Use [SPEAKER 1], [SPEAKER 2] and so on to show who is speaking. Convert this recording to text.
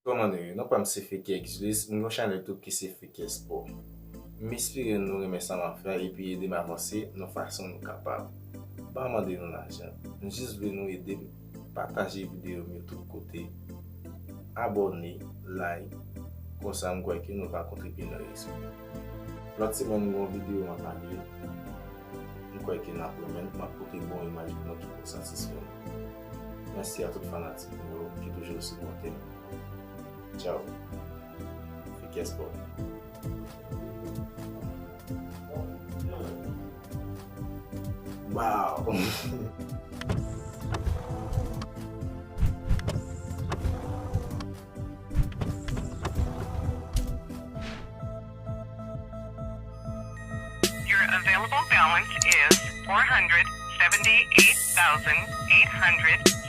[SPEAKER 1] Koman nou pa mse feke Xviz, mwen yon chanel tout ki se feke sport. M'espire nou remen sa man fè, epi ede m'avanse nou fason nou kapab. Ba mande nou l'ajan, nou jis vle nou ede pataje video myo tout kote, abone, like, konsa mwen kweke nou va kontribuye nan reso. Lot semen nou yon video mwen pale, mwen kweke nan premen, mwen pote bon imaj nou ki pou satisfè. Merci a tout fanatik nou ki toujou supporte. Ciao. Fique sport. Wow.
[SPEAKER 2] Your available balance is $478,800.